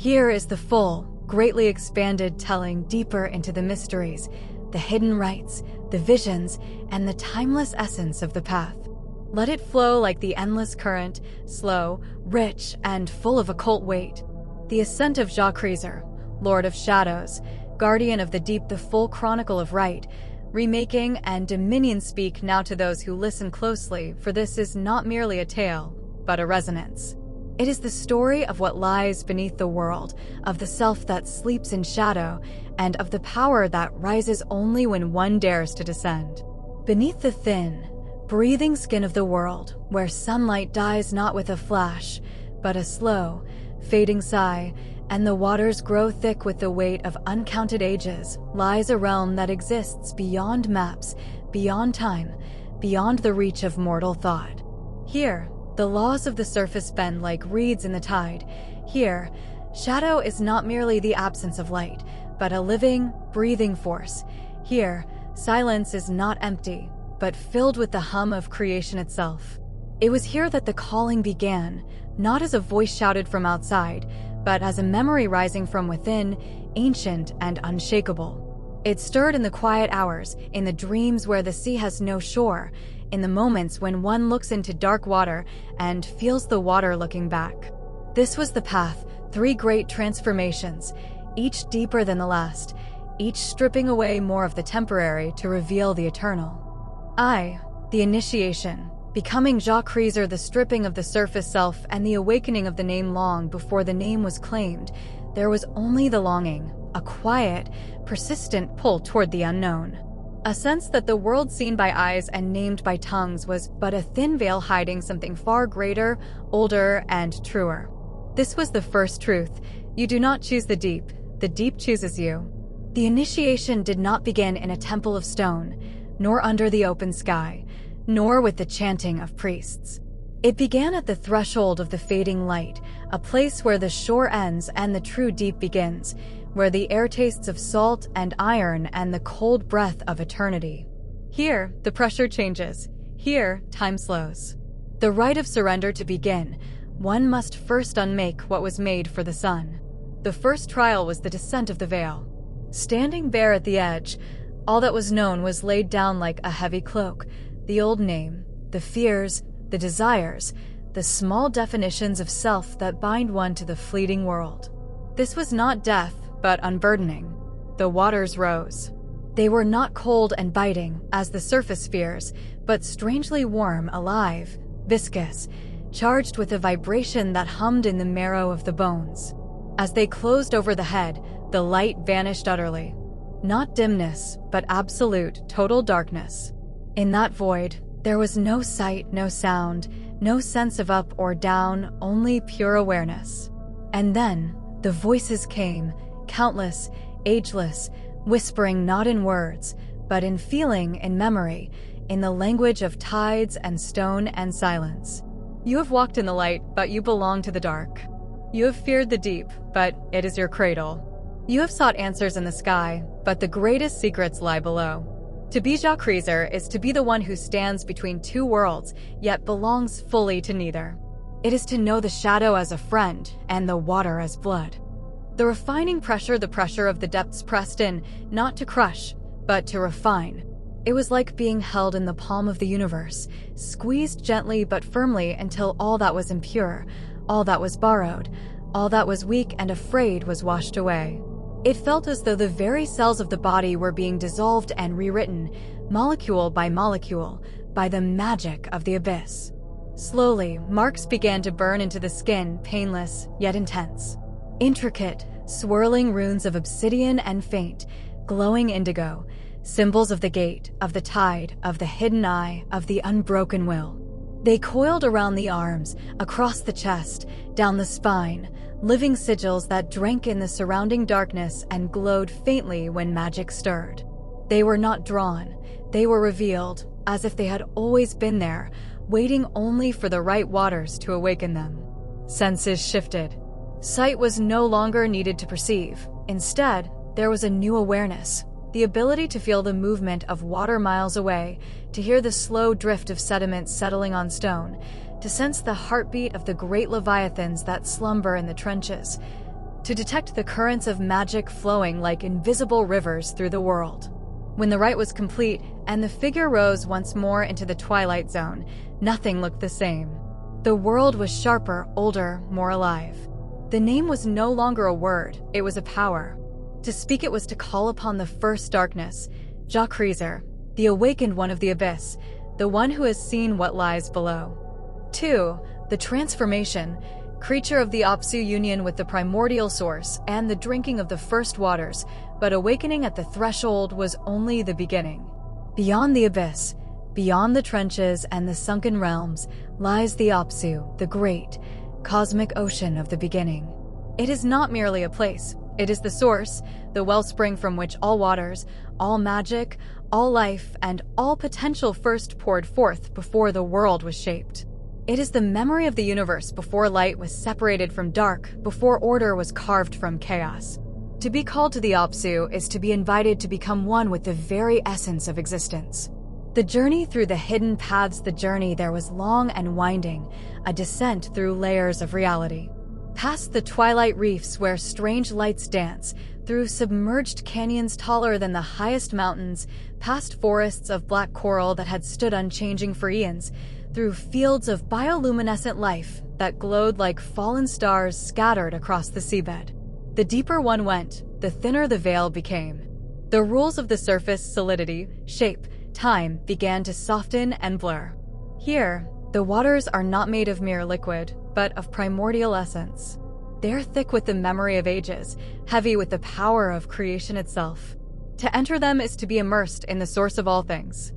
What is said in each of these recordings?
Here is the full, greatly expanded telling deeper into the mysteries, the hidden rites, the visions, and the timeless essence of the path. Let it flow like the endless current, slow, rich, and full of occult weight. The Ascent of Zha'Kreazor, Lord of Shadows, Guardian of the Deep, the full chronicle of right, remaking and dominion speak now to those who listen closely, for this is not merely a tale, but a resonance. It is the story of what lies beneath the world, of the self that sleeps in shadow, and of the power that rises only when one dares to descend. Beneath the thin, breathing skin of the world, where sunlight dies not with a flash, but a slow, fading sigh, and the waters grow thick with the weight of uncounted ages, lies a realm that exists beyond maps, beyond time, beyond the reach of mortal thought. Here, the laws of the surface bend like reeds in the tide. Here, shadow is not merely the absence of light, but a living, breathing force. Here, silence is not empty, but filled with the hum of creation itself. It was here that the calling began, not as a voice shouted from outside, but as a memory rising from within, ancient and unshakable. It stirred in the quiet hours, in the dreams where the sea has no shore, in the moments when one looks into dark water and feels the water looking back. This was the path, 3 great transformations, each deeper than the last, each stripping away more of the temporary to reveal the eternal. The initiation, becoming Zha'Kreazor, the stripping of the surface self and the awakening of the name. Long before the name was claimed, there was only the longing, a quiet, persistent pull toward the unknown. A sense that the world seen by eyes and named by tongues was but a thin veil hiding something far greater, older, and truer. This was the first truth. You do not choose the deep chooses you. The initiation did not begin in a temple of stone, nor under the open sky, nor with the chanting of priests. It began at the threshold of the fading light, a place where the shore ends and the true deep begins, where the air tastes of salt and iron and the cold breath of eternity. Here, the pressure changes. Here, time slows. The rite of surrender to begin, one must first unmake what was made for the sun. The first trial was the descent of the veil. Standing bare at the edge, all that was known was laid down like a heavy cloak. The old name, the fears, the desires, the small definitions of self that bind one to the fleeting world. This was not death, but unburdening. The waters rose. They were not cold and biting, as the surface fears, but strangely warm, alive, viscous, charged with a vibration that hummed in the marrow of the bones. As they closed over the head, the light vanished utterly. Not dimness, but absolute, total darkness. In that void, there was no sight, no sound, no sense of up or down, only pure awareness. And then, the voices came, countless, ageless, whispering not in words, but in feeling, in memory, in the language of tides and stone and silence. You have walked in the light, but you belong to the dark. You have feared the deep, but it is your cradle. You have sought answers in the sky, but the greatest secrets lie below. To be Zha'Kreazor is to be the one who stands between two worlds, yet belongs fully to neither. It is to know the shadow as a friend and the water as blood. The refining pressure, the pressure of the depths pressed in, not to crush, but to refine. It was like being held in the palm of the universe, squeezed gently but firmly until all that was impure, all that was borrowed, all that was weak and afraid was washed away. It felt as though the very cells of the body were being dissolved and rewritten, molecule by molecule, by the magic of the abyss. Slowly, marks began to burn into the skin, painless, yet intense. Intricate, swirling runes of obsidian and faint, glowing indigo, symbols of the gate, of the tide, of the hidden eye, of the unbroken will. They coiled around the arms, across the chest, down the spine, living sigils that drank in the surrounding darkness and glowed faintly when magic stirred. They were not drawn, they were revealed, as if they had always been there, waiting only for the right waters to awaken them. Senses shifted. Sight was no longer needed to perceive. Instead, there was a new awareness, the ability to feel the movement of water miles away, to hear the slow drift of sediment settling on stone, to sense the heartbeat of the great leviathans that slumber in the trenches. to detect the currents of magic flowing like invisible rivers through the world. When the rite was complete and the figure rose once more into the twilight zone, nothing looked the same. The world was sharper, older, more alive. The name was no longer a word, it was a power. To speak it was to call upon the first darkness, Zha'Kreazor, the awakened one of the abyss, the one who has seen what lies below. 2. The transformation, creature of the Apsu union with the primordial source and the drinking of the first waters, but awakening at the threshold was only the beginning. Beyond the abyss, beyond the trenches and the sunken realms, lies the Apsu, the great, cosmic ocean of the beginning. It is not merely a place. It is the source, the wellspring from which all waters, all magic, all life, and all potential first poured forth before the world was shaped. It is the memory of the universe before light was separated from dark, before order was carved from chaos. To be called to the Apsu is to be invited to become one with the very essence of existence. The journey through the hidden paths, the journey there was long and winding, a descent through layers of reality. Past the twilight reefs where strange lights dance, through submerged canyons taller than the highest mountains, past forests of black coral that had stood unchanging for eons, through fields of bioluminescent life that glowed like fallen stars scattered across the seabed. The deeper one went, the thinner the veil became. The rules of the surface, solidity, shape, time, began to soften and blur. Here, the waters are not made of mere liquid, but of primordial essence. They're thick with the memory of ages, heavy with the power of creation itself. To enter them is to be immersed in the source of all things.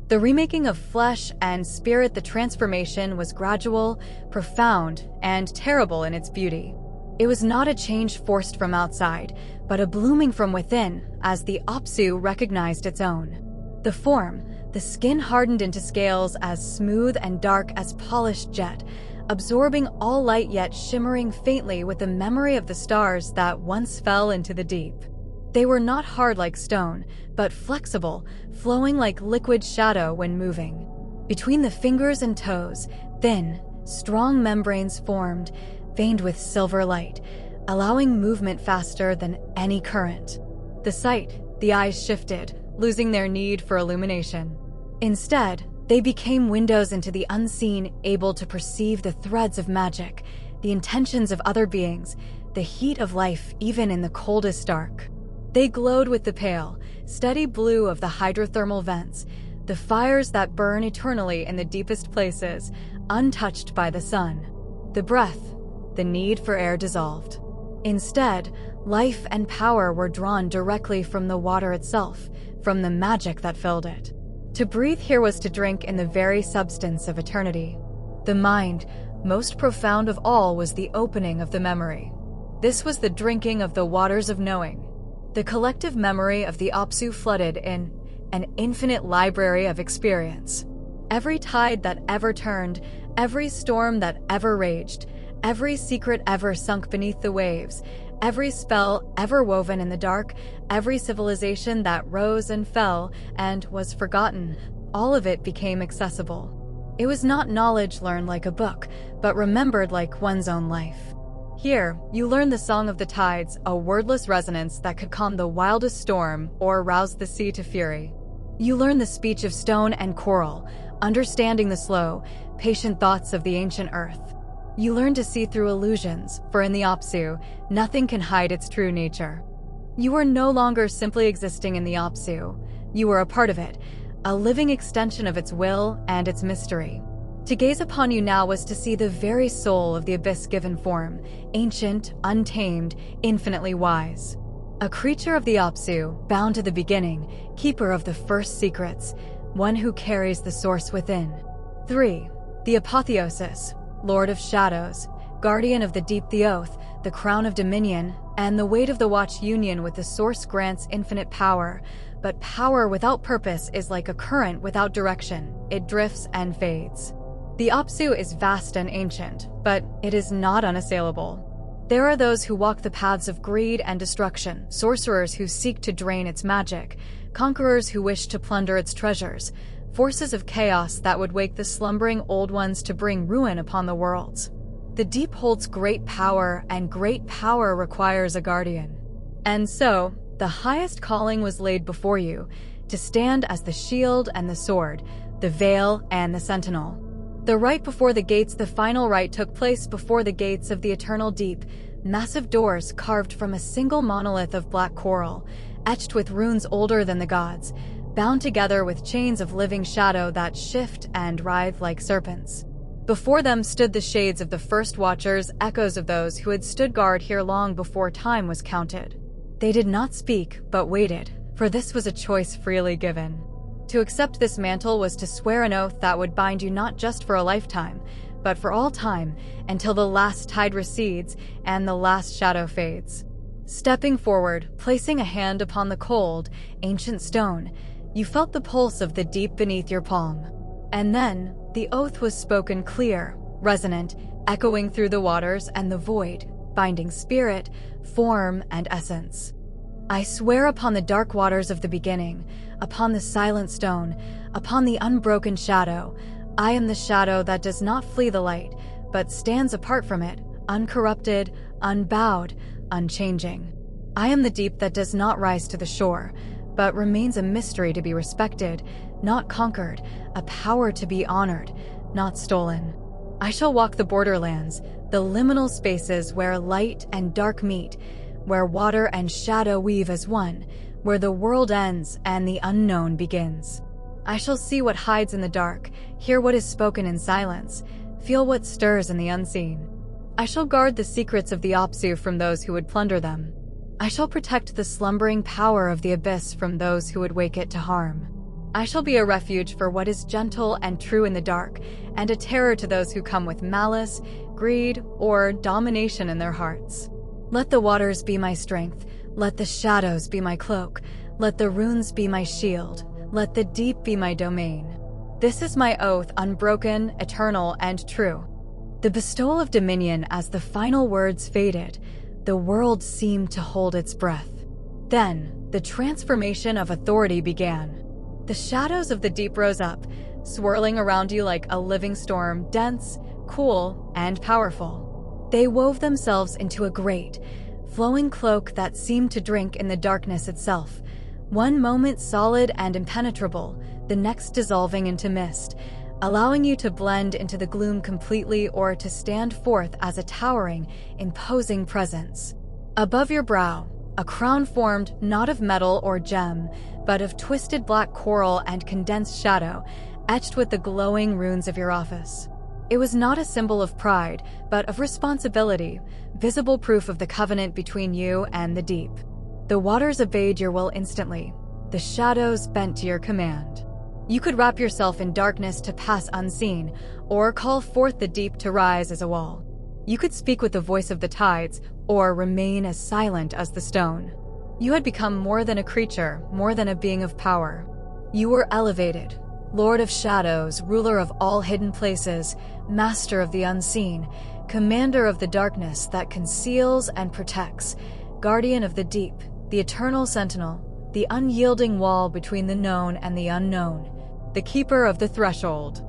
The remaking of flesh and spirit, the transformation was gradual, profound, and terrible in its beauty. It was not a change forced from outside, but a blooming from within, as the Apsu recognized its own. The form, the skin hardened into scales as smooth and dark as polished jet, absorbing all light yet shimmering faintly with the memory of the stars that once fell into the deep. They were not hard like stone, but flexible, flowing like liquid shadow when moving. Between the fingers and toes, thin, strong membranes formed, veined with silver light, allowing movement faster than any current. The sight, the eyes shifted, losing their need for illumination. Instead, they became windows into the unseen, able to perceive the threads of magic, the intentions of other beings, the heat of life even in the coldest dark. They glowed with the pale, steady blue of the hydrothermal vents, the fires that burn eternally in the deepest places, untouched by the sun. The breath, the need for air dissolved. Instead, life and power were drawn directly from the water itself, from the magic that filled it. To breathe here was to drink in the very substance of eternity. The mind, most profound of all, was the opening of the memory. This was the drinking of the waters of knowing. The collective memory of the Apsu flooded in an infinite library of experience. Every tide that ever turned, every storm that ever raged, every secret ever sunk beneath the waves, every spell ever woven in the dark, every civilization that rose and fell and was forgotten, all of it became accessible. It was not knowledge learned like a book, but remembered like one's own life. Here, you learn the song of the tides, a wordless resonance that could calm the wildest storm or rouse the sea to fury. You learn the speech of stone and coral, understanding the slow, patient thoughts of the ancient earth. You learn to see through illusions, for in the Apsu, nothing can hide its true nature. You are no longer simply existing in the Apsu. You are a part of it, a living extension of its will and its mystery. To gaze upon you now was to see the very soul of the abyss given form, ancient, untamed, infinitely wise. A creature of the Apsu, bound to the beginning, keeper of the first secrets, one who carries the source within. 3. The apotheosis, Lord of Shadows, guardian of the deep, the oath, the crown of dominion, and the weight of the watch union with the source grants infinite power. But power without purpose is like a current without direction. It drifts and fades. The Apsu is vast and ancient, but it is not unassailable. There are those who walk the paths of greed and destruction, sorcerers who seek to drain its magic, conquerors who wish to plunder its treasures, forces of chaos that would wake the slumbering old ones to bring ruin upon the worlds. The deep holds great power, and great power requires a guardian. And so, the highest calling was laid before you, to stand as the shield and the sword, the veil and the sentinel. The rite before the gates, the final rite took place before the gates of the eternal deep, massive doors carved from a single monolith of black coral, etched with runes older than the gods, bound together with chains of living shadow that shift and writhe like serpents. Before them stood the shades of the first watchers, echoes of those who had stood guard here long before time was counted. They did not speak, but waited, for this was a choice freely given. To accept this mantle was to swear an oath that would bind you not just for a lifetime, but for all time, until the last tide recedes and the last shadow fades. Stepping forward, placing a hand upon the cold, ancient stone, you felt the pulse of the deep beneath your palm. And then, the oath was spoken clear, resonant, echoing through the waters and the void, binding spirit, form, and essence. I swear upon the dark waters of the beginning, upon the silent stone, upon the unbroken shadow. I am the shadow that does not flee the light, but stands apart from it, uncorrupted, unbowed, unchanging. I am the deep that does not rise to the shore, but remains a mystery to be respected, not conquered, a power to be honored, not stolen. I shall walk the borderlands, the liminal spaces where light and dark meet, where water and shadow weave as one, where the world ends and the unknown begins. I shall see what hides in the dark, hear what is spoken in silence, feel what stirs in the unseen. I shall guard the secrets of the Apsu from those who would plunder them. I shall protect the slumbering power of the abyss from those who would wake it to harm. I shall be a refuge for what is gentle and true in the dark, and a terror to those who come with malice, greed, or domination in their hearts. Let the waters be my strength, let the shadows be my cloak, let the runes be my shield, let the deep be my domain. This is my oath, unbroken, eternal, and true. The bestowal of dominion as the final words faded, the world seemed to hold its breath. Then, the transformation of authority began. The shadows of the deep rose up, swirling around you like a living storm, dense, cool, and powerful. They wove themselves into a great, flowing cloak that seemed to drink in the darkness itself, one moment solid and impenetrable, the next dissolving into mist, allowing you to blend into the gloom completely or to stand forth as a towering, imposing presence. Above your brow, a crown formed not of metal or gem, but of twisted black coral and condensed shadow, etched with the glowing runes of your office. It was not a symbol of pride, but of responsibility, visible proof of the covenant between you and the deep. The waters obeyed your will instantly, the shadows bent to your command. You could wrap yourself in darkness to pass unseen, or call forth the deep to rise as a wall. You could speak with the voice of the tides, or remain as silent as the stone. You had become more than a creature, more than a being of power. You were elevated, Lord of shadows, ruler of all hidden places, master of the unseen, commander of the darkness that conceals and protects, guardian of the deep, the eternal sentinel, the unyielding wall between the known and the unknown, the keeper of the threshold.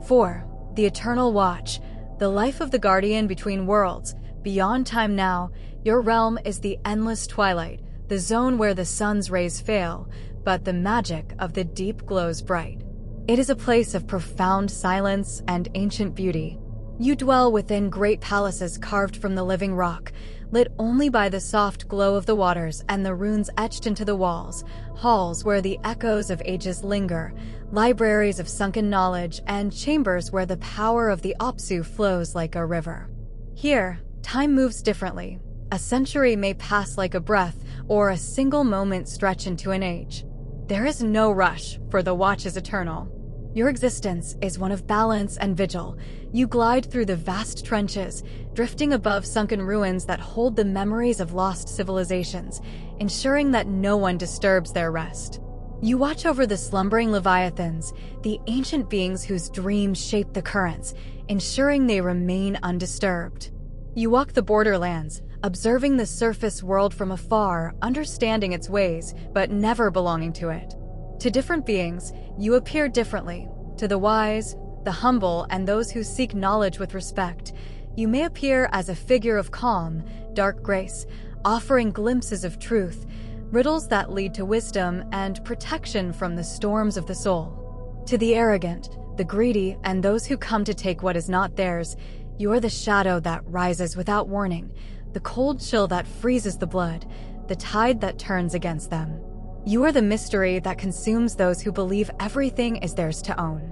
4. The eternal watch, the life of the guardian between worlds, beyond time now. Your realm is the endless twilight, the zone where the sun's rays fail, but the magic of the deep glows bright. It is a place of profound silence and ancient beauty. You dwell within great palaces carved from the living rock, lit only by the soft glow of the waters and the runes etched into the walls, halls where the echoes of ages linger, libraries of sunken knowledge, and chambers where the power of the Apsu flows like a river. Here, time moves differently. A century may pass like a breath, or a single moment stretch into an age. There is no rush, for the watch is eternal. Your existence is one of balance and vigil. You glide through the vast trenches, drifting above sunken ruins that hold the memories of lost civilizations, ensuring that no one disturbs their rest. You watch over the slumbering leviathans, the ancient beings whose dreams shape the currents, ensuring they remain undisturbed. You walk the borderlands, observing the surface world from afar, understanding its ways, but never belonging to it. To different beings, you appear differently. To the wise, the humble, and those who seek knowledge with respect, You may appear as a figure of calm, dark grace, offering glimpses of truth, riddles that lead to wisdom and protection from the storms of the soul. To the arrogant, the greedy, and those who come to take what is not theirs, you are the shadow that rises without warning, the cold chill that freezes the blood, the tide that turns against them. You are the mystery that consumes those who believe everything is theirs to own.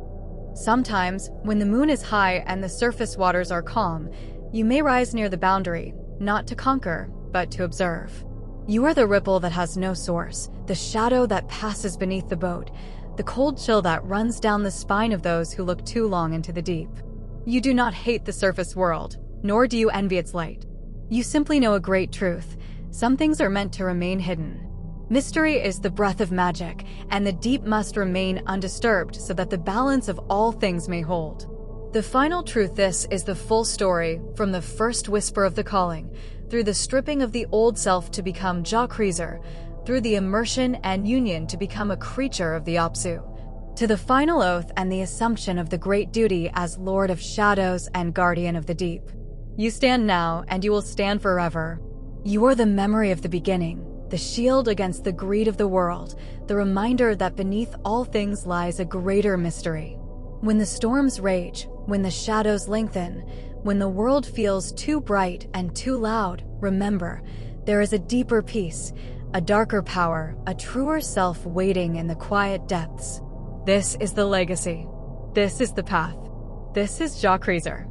Sometimes, when the moon is high and the surface waters are calm, you may rise near the boundary, not to conquer, but to observe. You are the ripple that has no source, the shadow that passes beneath the boat, the cold chill that runs down the spine of those who look too long into the deep. You do not hate the surface world, nor do you envy its light. You simply know a great truth. Some things are meant to remain hidden. Mystery is the breath of magic, and the deep must remain undisturbed so that the balance of all things may hold. The final truth: this is the full story, from the first whisper of the calling, through the stripping of the old self to become Zha'Kreazor, through the immersion and union to become a creature of the Apsu, to the final oath and the assumption of the great duty as Lord of Shadows and Guardian of the Deep. You stand now, and you will stand forever. You are the memory of the beginning, the shield against the greed of the world, the reminder that beneath all things lies a greater mystery. When the storms rage, when the shadows lengthen, when the world feels too bright and too loud, remember, there is a deeper peace, a darker power, a truer self waiting in the quiet depths. This is the legacy. This is the path. This is Zha'Kreazor.